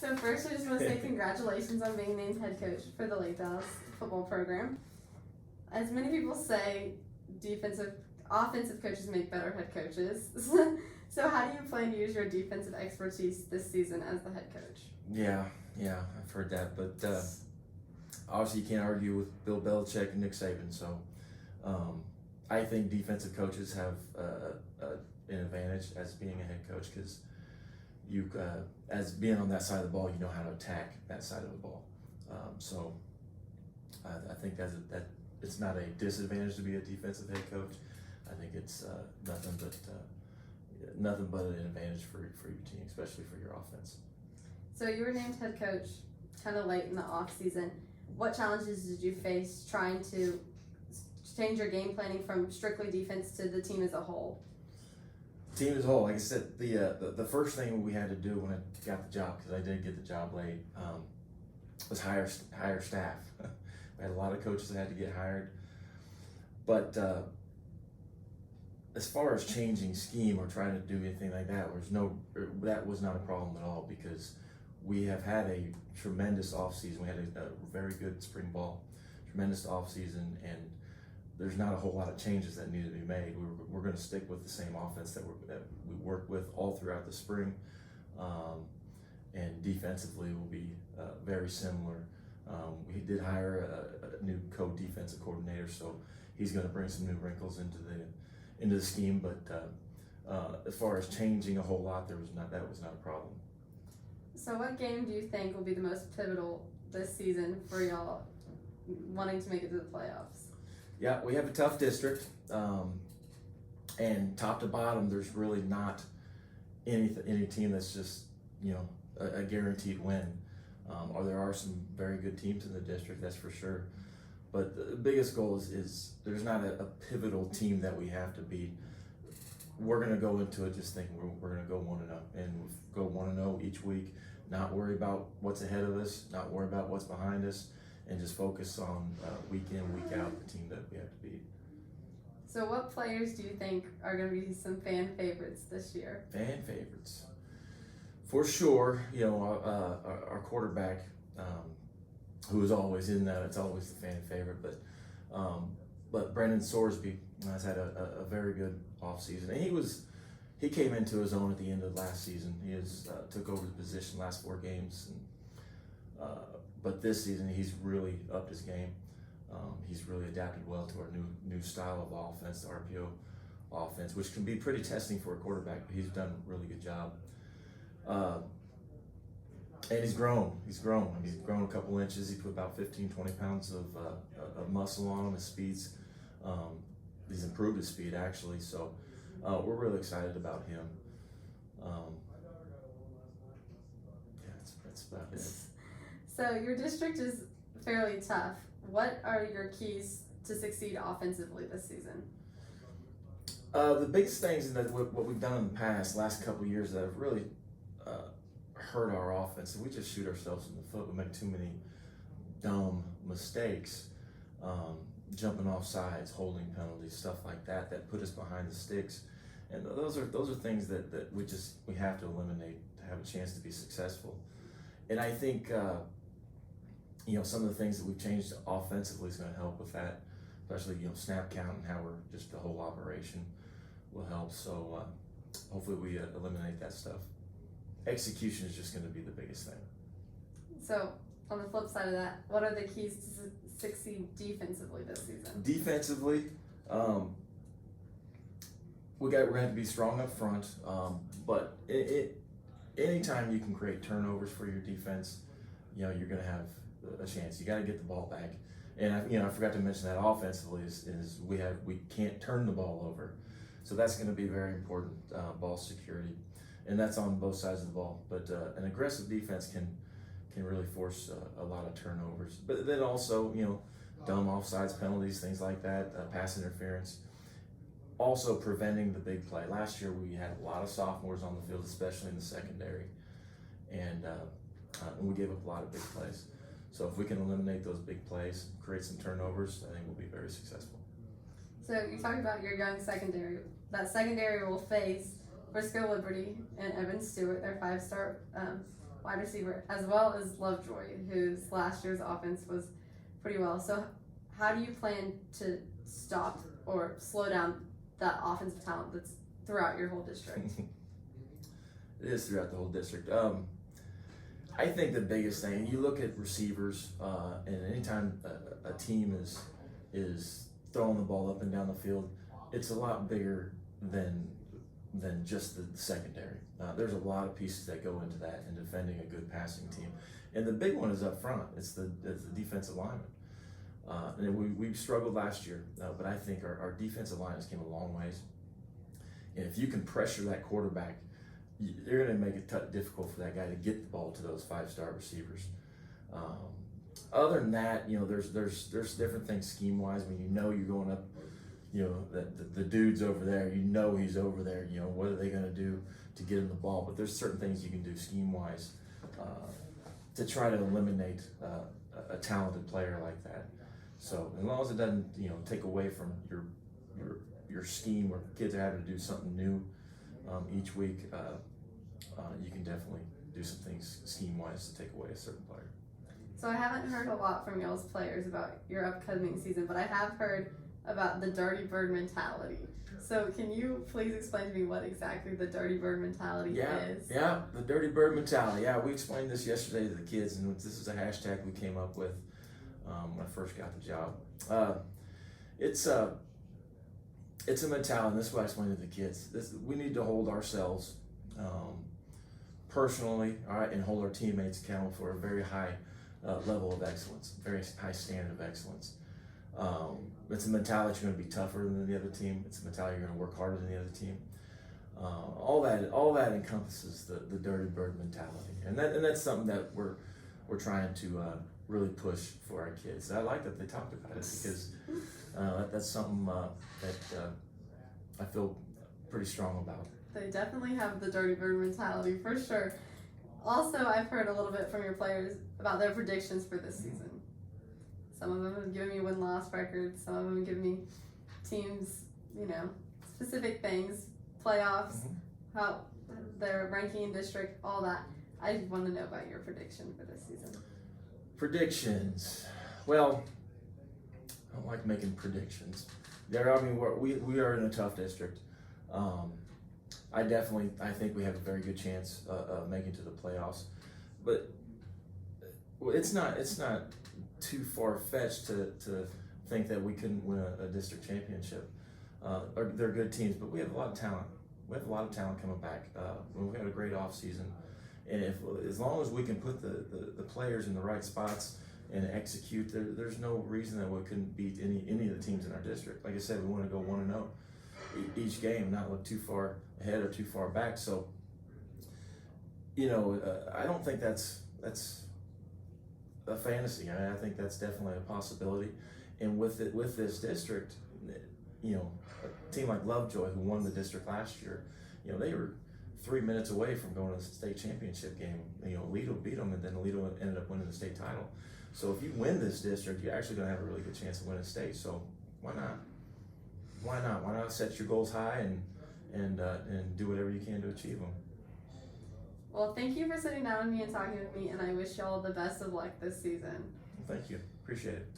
So first, I just want to say congratulations on being named head coach for the Lake Dallas football program. As many people say, offensive coaches make better head coaches. So how do you plan to use your defensive expertise this season as the head coach? Yeah, I've heard that, but obviously you can't argue with Bill Belichick and Nick Saban. So I think defensive coaches have an advantage as being a head coach because you, as being on that side of the ball, you know how to attack that side of the ball. So I think that it's not a disadvantage to be a defensive head coach. I think it's nothing but an advantage for your team, especially for your offense. So you were named head coach kind of late in the off season. What challenges did you face trying to change your game planning from strictly defense to the team as a whole? Team as a whole, like I said, the first thing we had to do when I got the job, because I did get the job late, was hire staff. We had a lot of coaches that had to get hired, but as far as changing scheme or trying to do anything like that, that was not a problem at all because we have had a tremendous offseason. We had a very good spring ball, tremendous offseason, and there's not a whole lot of changes that need to be made. We're going to stick with the same offense that we worked with all throughout the spring, and defensively will be very similar. We did hire a new co-defensive coordinator, so he's going to bring some new wrinkles into the scheme. But as far as changing a whole lot, that was not a problem. So what game do you think will be the most pivotal this season for y'all wanting to make it to the playoffs? Yeah, we have a tough district, and top to bottom, there's really not any team that's just a guaranteed win. Or there are some very good teams in the district, that's for sure. But the biggest goal is there's not a pivotal team that we have to beat. We're going to go into it just thinking we're going to go 1-0 and go 1-0 each week. Not worry about what's ahead of us, not worry about what's behind us, and just focus on week in, week out the team that we have to beat. So what players do you think are going to be some fan favorites this year? Fan favorites. For sure, our quarterback, who is always in that, it's always the fan favorite, but Brendan Sorsby has had a very good offseason. And he came into his own at the end of last season. He took over the position last 4 games, but this season he's really upped his game. He's really adapted well to our new style of offense, the RPO offense, which can be pretty testing for a quarterback, but he's done a really good job. And he's grown. He's grown a couple inches. He put about 15-20 pounds of muscle on him. His speed's, he's improved his speed actually. So we're really excited about him. That's about it. So your district is fairly tough. What are your keys to succeed offensively this season? The biggest things that what we've done in the last couple of years that have really hurt our offense, and we just shoot ourselves in the foot. We make too many dumb mistakes, jumping off sides, holding penalties, stuff like that that put us behind the sticks. And those are things that we have to eliminate to have a chance to be successful. And I think some of the things that we've changed offensively is going to help with that, especially snap count and how we're just the whole operation will help. So hopefully we eliminate that stuff. Execution is just going to be the biggest thing. So on the flip side of that, what are the keys to succeed defensively this season? Defensively, we're going to have to be strong up front, but anytime you can create turnovers for your defense, you're going to have a chance. You got to get the ball back. And I forgot to mention that offensively is we can't turn the ball over, so that's going to be very important. Ball security, and that's on both sides of the ball. But an aggressive defense can really force a lot of turnovers. But then also dumb offsides penalties, things like that, pass interference. Also preventing the big play. Last year we had a lot of sophomores on the field, especially in the secondary, and we gave up a lot of big plays. So if we can eliminate those big plays, create some turnovers, I think we'll be very successful. So you talked about your young secondary. That secondary will face Frisco Liberty and Evan Stewart, their 5-star wide receiver, as well as Lovejoy, whose last year's offense was pretty well. So how do you plan to stop or slow down that offensive talent that's throughout your whole district? It is throughout the whole district. I think the biggest thing, you look at receivers, and anytime a team is throwing the ball up and down the field, it's a lot bigger than just the secondary. There's a lot of pieces that go into that in defending a good passing team, and the big one is up front. It's the defensive lineman. And we struggled last year, but I think our defensive line has came a long ways. And if you can pressure that quarterback, you're going to make it difficult for that guy to get the ball to those 5-star receivers. Other than that, there's different things scheme wise. When you're going up, the dude's over there. He's over there. What are they going to do to get him the ball? But there's certain things you can do scheme wise to try to eliminate a talented player like that. So as long as it doesn't take away from your scheme where kids are having to do something new each week, you can definitely do some things scheme wise to take away a certain player. So I haven't heard a lot from y'all's players about your upcoming season, but I have heard about the Dirty Bird mentality. So can you please explain to me what exactly the Dirty Bird mentality is? Yeah, the Dirty Bird mentality. Yeah, we explained this yesterday to the kids, and this is a hashtag we came up with when I first got the job. It's a mentality, and this is what I explained to the kids. We need to hold ourselves personally, all right, and hold our teammates accountable for a very high level of excellence, very high standard of excellence. It's a mentality you're going to be tougher than the other team. It's a mentality you're going to work harder than the other team. All that encompasses the Dirty Bird mentality, and that's something that we're trying to really push for our kids. I like that they talked about it because that's something that I feel pretty strong about. They definitely have the Dirty Bird mentality for sure. Also, I've heard a little bit from your players about their predictions for this season. Some of them have given me win-loss records. Some of them have given me teams, specific things, playoffs, how their ranking in district, all that. I want to know about your prediction for this season. Predictions. Well, I don't like making predictions. We are in a tough district. I think we have a very good chance of making to the playoffs, but it's not too far fetched to think that we couldn't win a district championship. They're good teams, but we have a lot of talent. We have a lot of talent coming back. We've had a great off season, and as long as we can put the players in the right spots and execute, there's no reason that we couldn't beat any of the teams in our district. Like I said, we want to go 1-0 each game, not look too far ahead or too far back. So, I don't think that's a fantasy. I think that's definitely a possibility. And with this district, a team like Lovejoy, who won the district last year, they were 3 minutes away from going to the state championship game. Aledo beat them, and then Aledo ended up winning the state title. So if you win this district, you're actually going to have a really good chance of winning state. So why not? Why not? Why not set your goals high and do whatever you can to achieve them? Well, thank you for sitting down with me and talking with me, and I wish y'all the best of luck this season. Well, thank you. Appreciate it.